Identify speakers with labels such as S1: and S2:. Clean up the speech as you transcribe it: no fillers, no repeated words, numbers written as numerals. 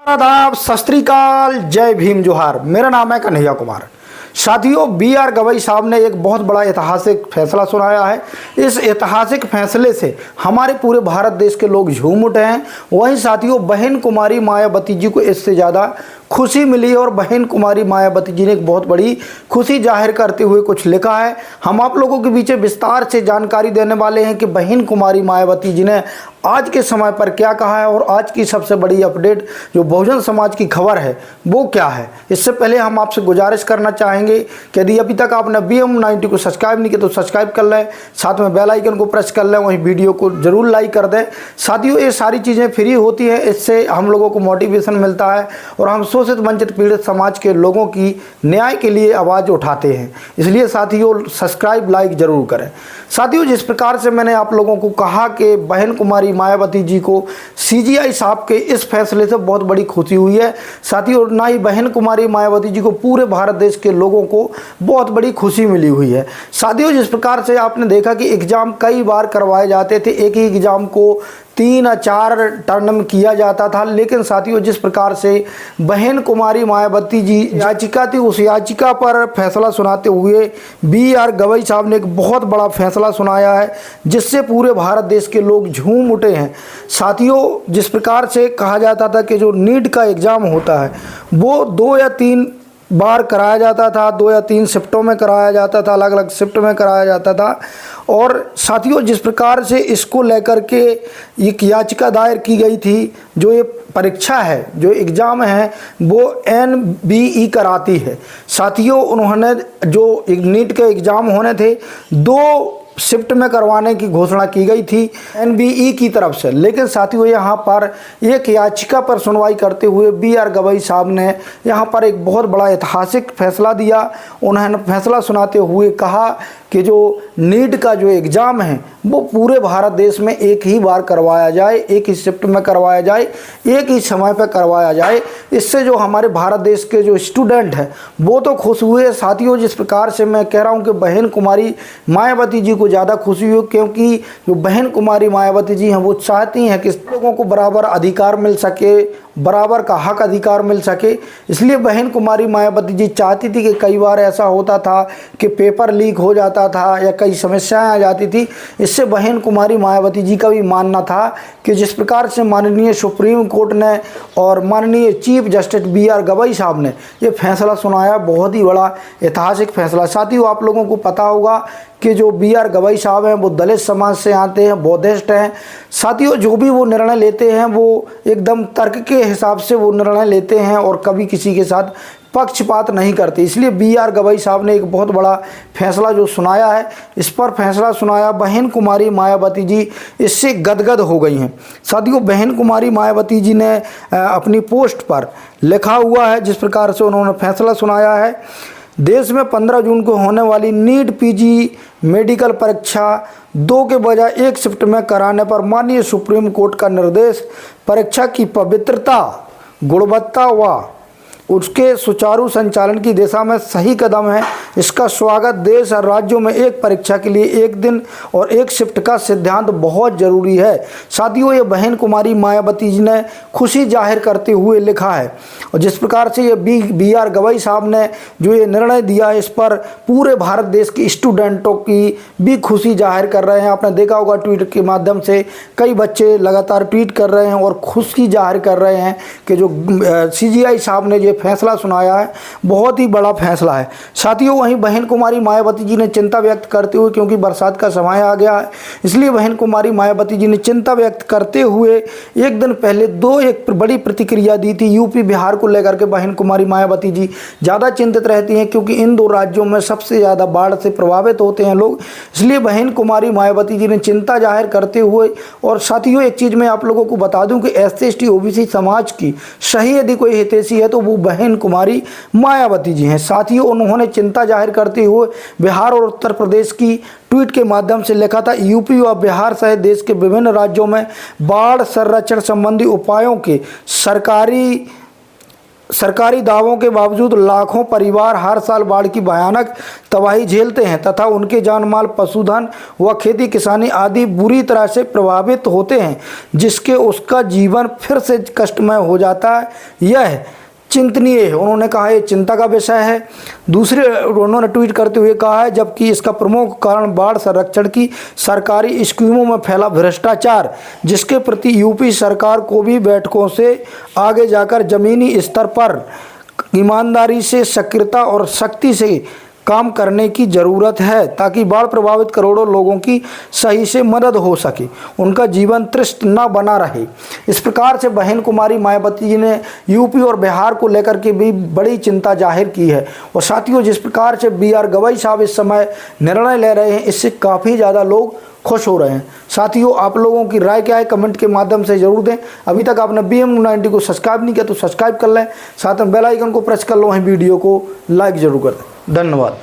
S1: आदाब, सत श्री अकाल, जय भीम, जोहार। मेरा नाम है कन्हैया कुमार। साथियों, बी आर गवई साहब ने एक बहुत बड़ा ऐतिहासिक फैसला सुनाया है। इस ऐतिहासिक फैसले से हमारे पूरे भारत देश के लोग झूम उठे हैं। वहीं साथियों, बहन कुमारी मायावती जी को इससे ज़्यादा खुशी मिली और बहन कुमारी मायावती जी ने एक बहुत बड़ी खुशी जाहिर करते हुए कुछ लिखा है। हम आप लोगों के बीच विस्तार से जानकारी देने वाले हैं कि बहन कुमारी मायावती जी ने आज के समय पर क्या कहा है और आज की सबसे बड़ी अपडेट जो बहुजन समाज की खबर है वो क्या है। इससे पहले हम आपसे गुजारिश करना चाहेंगे कि यदि अभी तक आपने BM90 को सब्सक्राइब नहीं किया तो सब्सक्राइब कर लें, साथ में बेल आइकन को प्रेस कर लें, वहीं वीडियो को जरूर लाइक कर दें। साथियों, ये सारी चीज़ें फ्री होती हैं, इससे हम लोगों को मोटिवेशन मिलता है और हम शोषित वंचित पीड़ित समाज के लोगों की न्याय के लिए आवाज़ उठाते हैं। इसलिए साथियों, सब्सक्राइब लाइक जरूर करें। साथियों, जिस प्रकार से मैंने आप लोगों को कहा कि बहन कुमारी मायावती जी को CGI साहब के इस फैसले से बहुत बड़ी खुशी हुई है। साथियों, ना ही बहन कुमारी मायावती जी को, पूरे भारत देश के लोगों को बहुत बड़ी खुशी मिली हुई है। साथियों, जिस प्रकार से आपने देखा कि एग्ज़ाम कई बार करवाए जाते थे, एक ही एग्ज़ाम को 3 या 4 टर्म में किया जाता था, लेकिन साथियों, जिस प्रकार से बहन कुमारी मायावती जी याचिका थी, उस याचिका पर फैसला सुनाते हुए BR गवई साहब ने एक बहुत बड़ा फैसला सुनाया है, जिससे पूरे भारत देश के लोग झूम उठे हैं। साथियों, जिस प्रकार से कहा जाता था कि जो नीट का एग्ज़ाम होता है वो 2 या 3 बार कराया जाता था, 2 या 3 शिफ्टों में कराया जाता था, अलग अलग शिफ्ट में कराया जाता था। और साथियों, जिस प्रकार से इसको लेकर के एक याचिका दायर की गई थी, जो ये परीक्षा है, जो एग्ज़ाम है वो NBE कराती है। साथियों, उन्होंने जो नीट के एग्ज़ाम होने थे 2 शिफ्ट में करवाने की घोषणा की गई थी NBE की तरफ से, लेकिन साथियों, यहाँ पर एक याचिका पर सुनवाई करते हुए BR गवई साहब ने यहाँ पर एक बहुत बड़ा ऐतिहासिक फैसला दिया। उन्होंने फैसला सुनाते हुए कहा कि जो नीट का जो एग्ज़ाम है वो पूरे भारत देश में एक ही बार करवाया जाए, एक ही शिफ्ट में करवाया जाए, एक ही समय पर करवाया जाए। इससे जो हमारे भारत देश के जो स्टूडेंट हैं वो तो खुश हुए। साथियों, जिस प्रकार से मैं कह रहा हूँ कि बहन कुमारी मायावती जी को ज़्यादा खुशी हुई, क्योंकि जो बहन कुमारी मायावती जी हैं वो चाहती हैं कि लोगों को बराबर अधिकार मिल सके, बराबर का हक अधिकार मिल सके। इसलिए बहन कुमारी मायावती जी चाहती थी कि कई बार ऐसा होता था कि पेपर लीक हो जाता था या कई समस्याएं आ जाती थी। इससे बहन कुमारी मायावती जी का भी मानना था कि जिस प्रकार से माननीय सुप्रीम कोर्ट ने और माननीय चीफ जस्टिस BR गवई साहब ने ये फैसला सुनाया, बहुत ही बड़ा ऐतिहासिक फैसला। साथियों, आप लोगों को पता होगा कि जो BR गवई साहब हैं वो दलित समाज से आते हैं, बौद्धिस्ट हैं। साथियों, जो भी वो निर्णय लेते हैं वो एकदम तर्क के हिसाब से वो निर्णय लेते हैं और कभी किसी के साथ पक्षपात नहीं करते। इसलिए BR गवई साहब ने एक बहुत बड़ा फैसला जो सुनाया है, इस पर फैसला सुनाया। बहन कुमारी मायावती जी इससे गदगद हो गई हैं। साथियों, बहन कुमारी मायावती जी ने अपनी पोस्ट पर लिखा हुआ है, जिस प्रकार से उन्होंने फैसला सुनाया है। देश में 15 जून को होने वाली नीट PG मेडिकल परीक्षा 2 के बजाय 1 शिफ्ट में कराने पर माननीय सुप्रीम कोर्ट का निर्देश परीक्षा की पवित्रता, गुणवत्ता व उसके सुचारू संचालन की दिशा में सही कदम है। इसका स्वागत देश और राज्यों में एक परीक्षा के लिए 1 दिन और 1 शिफ्ट का सिद्धांत बहुत ज़रूरी है। साथियों, ये बहन कुमारी मायावती जी ने खुशी जाहिर करते हुए लिखा है और जिस प्रकार से ये BR गवई साहब ने जो ये निर्णय दिया है, इस पर पूरे भारत देश के स्टूडेंटों की भी खुशी जाहिर कर रहे हैं। आपने देखा होगा ट्वीट के माध्यम से कई बच्चे लगातार ट्वीट कर रहे हैं और खुशी जाहिर कर रहे हैं कि जो CGI साहब ने जो फैसला सुनाया है बहुत ही बड़ा फैसला है। साथियों, वहीं बहन कुमारी मायावती जी ने चिंता व्यक्त करते हुए, क्योंकि बरसात का समय आ गया है, इसलिए बहन कुमारी मायावती जी ने चिंता व्यक्त करते हुए एक दिन पहले एक बड़ी प्रतिक्रिया दी थी। UP बिहार को लेकर के बहन कुमारी मायावती जी ज़्यादा चिंतित रहती हैं, क्योंकि इन 2 राज्यों में सबसे ज़्यादा बाढ़ से प्रभावित होते हैं लोग। इसलिए बहन कुमारी मायावती जी ने चिंता जाहिर करते हुए, और साथियों, एक चीज़ मैं आप लोगों को बता दूं कि SC ST OBC समाज की सही यदि कोई हितैषी है तो वो बहन कुमारी मायावती जी हैं। साथियों, उन्होंने चिंता जाहिर करते हुए बिहार और उत्तर प्रदेश की ट्वीट के माध्यम से लिखा था, UP व बिहार सहित देश के विभिन्न राज्यों में बाढ़ संरक्षण संबंधी उपायों के सरकारी सरकारी दावों के बावजूद लाखों परिवार हर साल बाढ़ की भयानक तबाही झेलते हैं तथा उनके जानमाल, पशुधन व खेती किसानी आदि बुरी तरह से प्रभावित होते हैं, जिसके उसका जीवन फिर से कष्टमय हो जाता है। यह चिंतनीय है। उन्होंने कहा यह चिंता का विषय है। दूसरे उन्होंने ट्वीट करते हुए कहा है, जबकि इसका प्रमुख कारण बाढ़ संरक्षण की सरकारी स्कीमों में फैला भ्रष्टाचार, जिसके प्रति यूपी सरकार को भी बैठकों से आगे जाकर जमीनी स्तर पर ईमानदारी से, सक्रियता और सख्ती से काम करने की ज़रूरत है, ताकि बाढ़ प्रभावित करोड़ों लोगों की सही से मदद हो सके, उनका जीवन तृष्ट न बना रहे। इस प्रकार से बहन कुमारी मायावती जी ने यूपी और बिहार को लेकर के भी बड़ी चिंता जाहिर की है। और साथियों, जिस प्रकार से BR गवई साहब इस समय निर्णय ले रहे हैं, इससे काफ़ी ज़्यादा लोग खुश हो रहे हैं। साथियों, आप लोगों की राय क्या है कमेंट के माध्यम से ज़रूर दें। अभी तक आपने BM90 को सब्सक्राइब नहीं किया तो सब्सक्राइब कर लें, साथ में बेल आइकन को प्रेस कर लो, वहीं वीडियो को लाइक ज़रूर कर दें। धन्यवाद।